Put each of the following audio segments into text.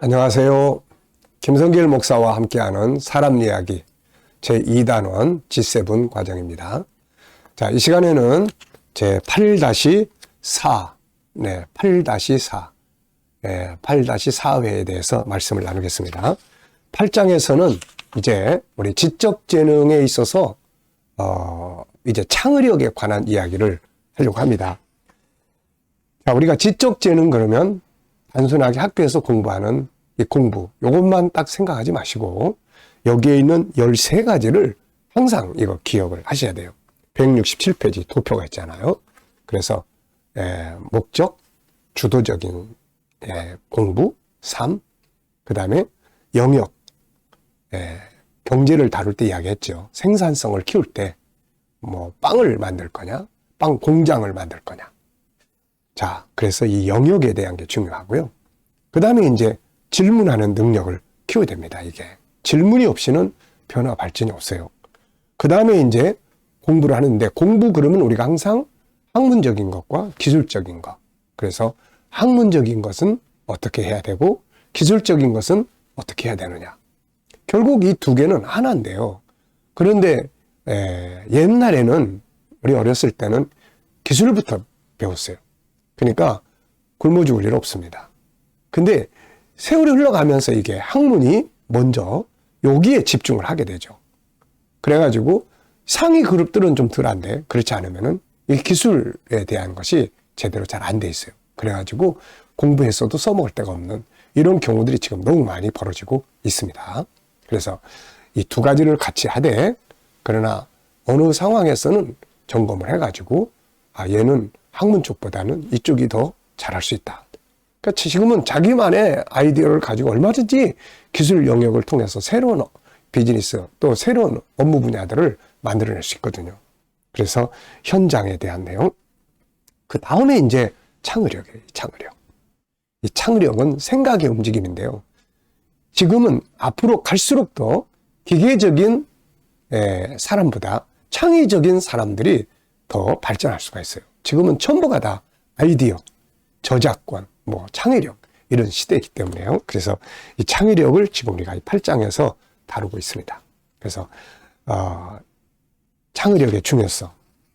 안녕하세요. 김성길 목사와 함께하는 사람 이야기 제2단원 G7 과정입니다. 자, 이 시간에는 제 8-4, 8-4회에 대해서 말씀을 나누겠습니다. 8장에서는 이제 우리 지적 재능에 있어서 이제 창의력에 관한 이야기를 하려고 합니다. 자, 우리가 지적 재능 그러면 단순하게 학교에서 공부하는 이 공부, 요것만 딱 생각하지 마시고 여기에 있는 13가지를 항상 이거 기억을 하셔야 돼요. 167페이지 도표가 있잖아요. 그래서 목적, 주도적인 공부, 삶, 그 다음에 영역, 경제를 다룰 때 이야기했죠. 생산성을 키울 때 뭐 빵을 만들 거냐, 빵 공장을 만들 거냐. 자, 그래서 이 영역에 대한 게 중요하고요. 그 다음에 이제 질문하는 능력을 키워야 됩니다. 이게 질문이 없이는 변화 발전이 없어요. 그 다음에 이제 공부를 하는데, 공부 그러면 우리가 항상 학문적인 것과 기술적인 것, 그래서 학문적인 것은 어떻게 해야 되고 기술적인 것은 어떻게 해야 되느냐. 결국 이 두 개는 하나인데요. 그런데 옛날에는 우리 어렸을 때는 기술부터 배웠어요. 그러니까 굶어 죽을 일 없습니다. 근데 세월이 흘러가면서 이게 학문이 먼저 여기에 집중을 하게 되죠. 그래가지고 상위 그룹들은 좀 덜한데, 그렇지 않으면은 이 기술에 대한 것이 제대로 잘 안 돼 있어요. 그래가지고 공부했어도 써먹을 데가 없는 이런 경우들이 지금 너무 많이 벌어지고 있습니다. 그래서 이 두 가지를 같이 하되, 그러나 어느 상황에서는 점검을 해가지고 얘는 학문 쪽보다는 이쪽이 더 잘할 수 있다. 그러니까 지금은 자기만의 아이디어를 가지고 얼마든지 기술 영역을 통해서 새로운 비즈니스 또 새로운 업무 분야들을 만들어낼 수 있거든요. 그래서 현장에 대한 내용. 그 다음에 이제 창의력이에요. 이 창의력은 생각의 움직임인데요. 지금은 앞으로 갈수록 더 기계적인 사람보다 창의적인 사람들이 더 발전할 수가 있어요. 지금은 전부가 다 아이디어, 저작권, 창의력 이런 시대이기 때문에요. 그래서 이 창의력을 지금 우리가 이 8장에서 다루고 있습니다. 그래서 창의력의 중요성,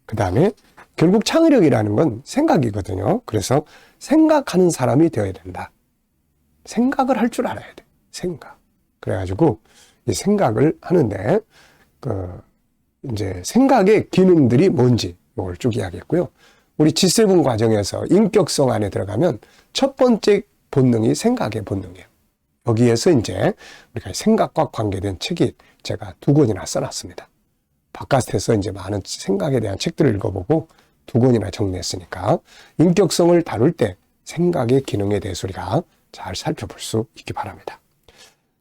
그 다음에 결국 창의력이라는 건 생각이거든요. 그래서 생각하는 사람이 되어야 된다. 생각을 할 줄 알아야 돼. 생각. 그래가지고 이 생각을 하는데 이제 생각의 기능들이 뭔지 이걸 쭉 이야기했고요. 우리 G7 과정에서 인격성 안에 들어가면 첫 번째 본능이 생각의 본능이에요. 여기에서 이제 우리가 생각과 관계된 책이 제가 2권이나 써놨습니다. 바깥에서 이제 많은 생각에 대한 책들을 읽어보고 2권이나 정리했으니까 인격성을 다룰 때 생각의 기능에 대해서 우리가 잘 살펴볼 수 있기 바랍니다.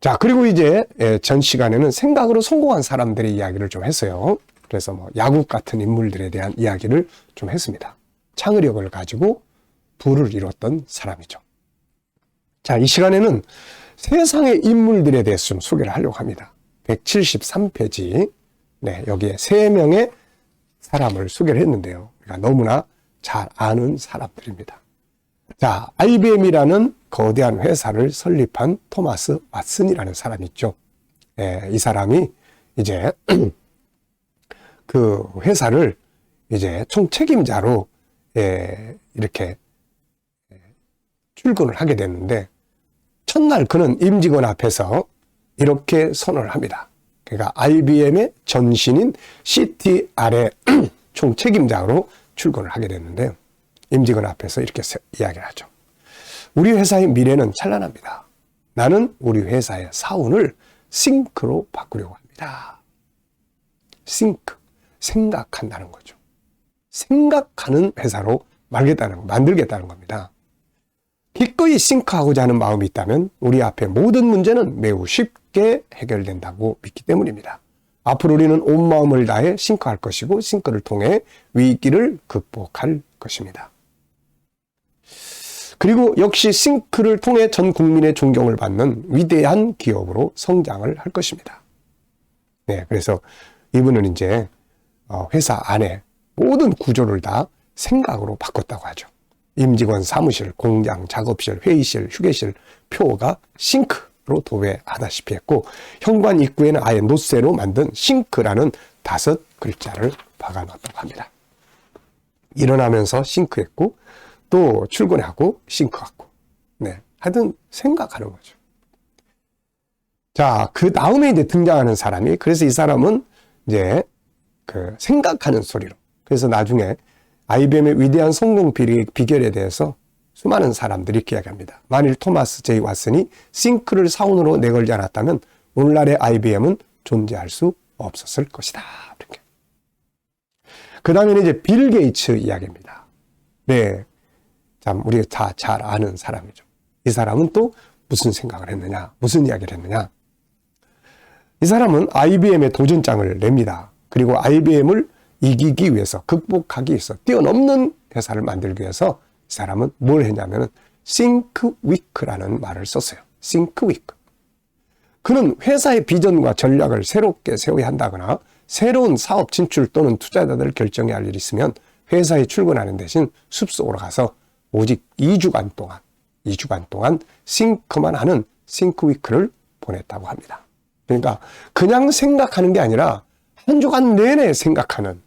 자, 그리고 이제 전 시간에는 생각으로 성공한 사람들의 이야기를 좀 했어요. 그래서 야국 같은 인물들에 대한 이야기를 좀 했습니다. 창의력을 가지고 부를 이뤘던 사람이죠. 자, 이 시간에는 세상의 인물들에 대해서 좀 소개를 하려고 합니다. 173페이지. 여기에 3명의 사람을 소개를 했는데요. 그러니까 너무나 잘 아는 사람들입니다. 자, IBM이라는 거대한 회사를 설립한 토마스 왓슨이라는 사람이 있죠. 이 사람이 이제 그 회사를 이제 총책임자로 이렇게 출근을 하게 됐는데, 첫날 그는 임직원 앞에서 이렇게 선언을 합니다. 그러니까 IBM의 전신인 CTR의 총책임자로 출근을 하게 됐는데요. 임직원 앞에서 이렇게 이야기를 하죠. 우리 회사의 미래는 찬란합니다. 나는 우리 회사의 사운을 싱크로 바꾸려고 합니다. 싱크, 생각한다는 거죠. 생각하는 회사로 만들겠다는 겁니다. 기꺼이 싱크하고자 하는 마음이 있다면 우리 앞에 모든 문제는 매우 쉽게 해결된다고 믿기 때문입니다. 앞으로 우리는 온 마음을 다해 싱크할 것이고 싱크를 통해 위기를 극복할 것입니다. 그리고 역시 싱크를 통해 전 국민의 존경을 받는 위대한 기업으로 성장을 할 것입니다. 그래서 이분은 이제 회사 안에 모든 구조를 다 생각으로 바꿨다고 하죠. 임직원 사무실, 공장, 작업실, 회의실, 휴게실, 표가 싱크로 도배하다시피 했고, 현관 입구에는 아예 노쇠로 만든 싱크라는 5글자를 박아놨다고 합니다. 일어나면서 싱크했고, 또 출근하고 싱크하고, 네, 하여튼 생각하는 거죠. 자, 그 다음에 이제 등장하는 사람이, 그래서 이 사람은 이제 그 생각하는 소리로, 그래서 나중에 IBM의 위대한 성공 비결에 대해서 수많은 사람들이 이렇게 이야기합니다. 만일 토마스 J. 왓슨이 싱크를 사원으로 내걸지 않았다면 오늘날의 IBM은 존재할 수 없었을 것이다. 이렇게. 그 다음에는 이제 빌 게이츠 이야기입니다. 네, 참 우리가 다 잘 아는 사람이죠. 이 사람은 또 무슨 생각을 했느냐, 무슨 이야기를 했느냐. 이 사람은 IBM의 도전장을 냅니다. 그리고 IBM을 이기기 위해서, 극복하기 위해서, 뛰어넘는 회사를 만들기 위해서 이 사람은 뭘 했냐면 think week라는 말을 썼어요. think week. 그는 회사의 비전과 전략을 새롭게 세워야 한다거나 새로운 사업 진출 또는 투자자들 결정해야 할 일이 있으면 회사에 출근하는 대신 숲속으로 가서 오직 2주간 동안 싱크만 하는 think week를 보냈다고 합니다. 그러니까 그냥 생각하는 게 아니라 한 주간 내내 생각하는,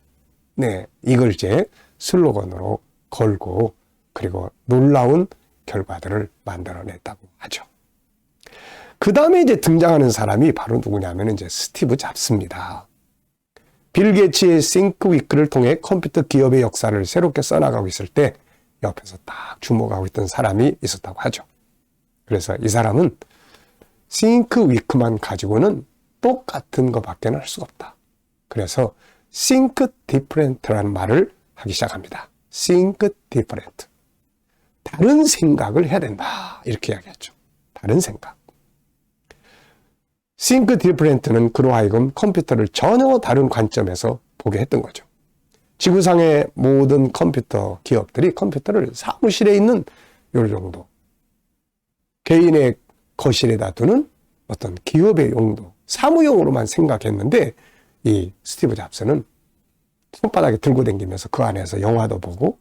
네, 이걸 이제 슬로건으로 걸고 그리고 놀라운 결과들을 만들어냈다고 하죠. 그 다음에 이제 등장하는 사람이 바로 누구냐면 이제 스티브 잡스입니다. 빌 게이츠의 think week를 통해 컴퓨터 기업의 역사를 새롭게 써나가고 있을 때 옆에서 딱 주목하고 있던 사람이 있었다고 하죠. 그래서 이 사람은 think week만 가지고는 똑같은 것밖에 할 수가 없다. 그래서 think different라는 말을 하기 시작합니다. think different. 다른 생각을 해야 된다. 이렇게 이야기했죠. 다른 생각. think different는 그로 하여금 컴퓨터를 전혀 다른 관점에서 보게 했던 거죠. 지구상의 모든 컴퓨터 기업들이 컴퓨터를 사무실에 있는 요 정도, 개인의 거실에다 두는 어떤 기업의 용도, 사무용으로만 생각했는데 이 스티브 잡스는 손바닥에 들고 다니면서 그 안에서 영화도 보고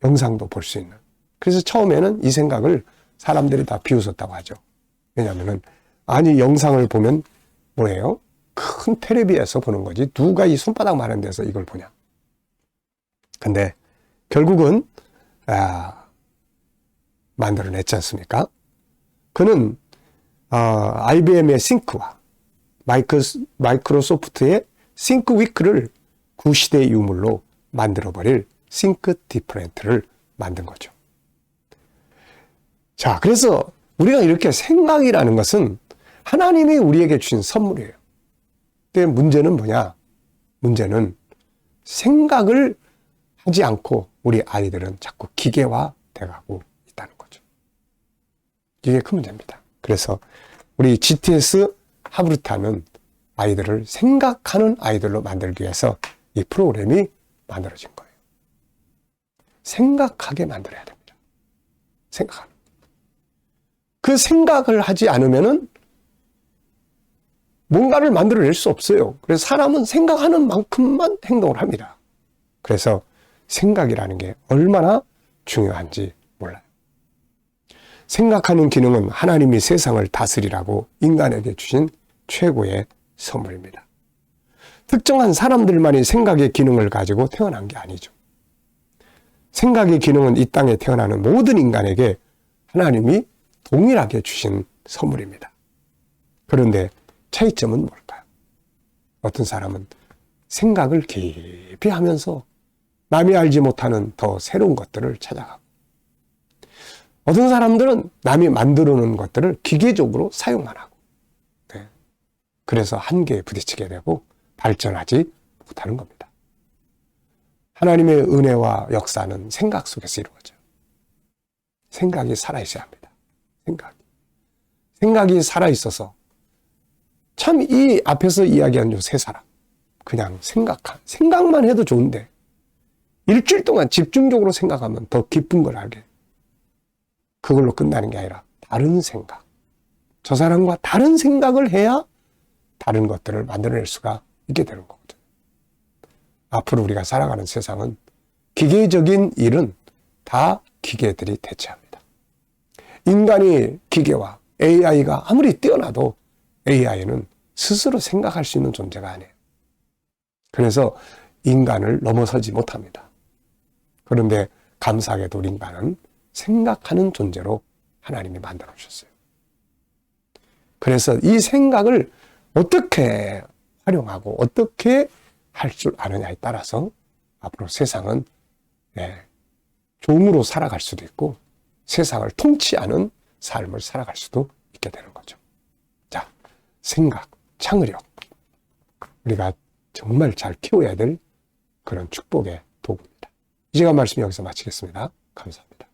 영상도 볼 수 있는. 그래서 처음에는 이 생각을 사람들이 다 비웃었다고 하죠. 왜냐하면은 아니 영상을 보면 뭐예요? 큰 텔레비에서 보는 거지 누가 이 손바닥 많은 데서 이걸 보냐. 근데 결국은 만들어냈지 않습니까? 그는 IBM의 싱크와 마이크로소프트의 think week를 구시대의 유물로 만들어버릴 think different를 만든 거죠. 자, 그래서 우리가 이렇게 생각이라는 것은 하나님이 우리에게 주신 선물이에요. 근데 문제는 뭐냐? 문제는 생각을 하지 않고 우리 아이들은 자꾸 기계화 돼가고 있다는 거죠. 이게 큰 문제입니다. 그래서 우리 GTS 하브루타는 아이들을 생각하는 아이들로 만들기 위해서 이 프로그램이 만들어진 거예요. 생각하게 만들어야 됩니다. 생각하는. 그 생각을 하지 않으면은 뭔가를 만들어낼 수 없어요. 그래서 사람은 생각하는 만큼만 행동을 합니다. 그래서 생각이라는 게 얼마나 중요한지 몰라요. 생각하는 기능은 하나님이 세상을 다스리라고 인간에게 주신 최고의 선물입니다. 특정한 사람들만이 생각의 기능을 가지고 태어난 게 아니죠. 생각의 기능은 이 땅에 태어나는 모든 인간에게 하나님이 동일하게 주신 선물입니다. 그런데 차이점은 뭘까요? 어떤 사람은 생각을 깊이 하면서 남이 알지 못하는 더 새로운 것들을 찾아가고, 어떤 사람들은 남이 만들어 놓은 것들을 기계적으로 사용만 하고, 네. 그래서 한계에 부딪히게 되고 발전하지 못하는 겁니다. 하나님의 은혜와 역사는 생각 속에서 이루어져요. 생각이 살아있어야 합니다. 생각이 살아있어서 참 이 앞에서 이야기한 요 세 사람 그냥 생각만 해도 좋은데 일주일 동안 집중적으로 생각하면 더 깊은 걸 알게, 그걸로 끝나는 게 아니라 다른 생각, 저 사람과 다른 생각을 해야 다른 것들을 만들어낼 수가 있게 되는 거거든요. 앞으로 우리가 살아가는 세상은 기계적인 일은 다 기계들이 대체합니다. 인간이 기계와 AI가 아무리 뛰어나도 AI는 스스로 생각할 수 있는 존재가 아니에요. 그래서 인간을 넘어서지 못합니다. 그런데 감사하게도 우리 인간은 생각하는 존재로 하나님이 만들어 주셨어요. 그래서 이 생각을 어떻게 활용하고 어떻게 할 줄 아느냐에 따라서 앞으로 세상은 종으로 살아갈 수도 있고 세상을 통치하는 삶을 살아갈 수도 있게 되는 거죠. 자, 생각, 창의력. 우리가 정말 잘 키워야 될 그런 축복의 도구입니다. 이 시간 말씀 여기서 마치겠습니다. 감사합니다.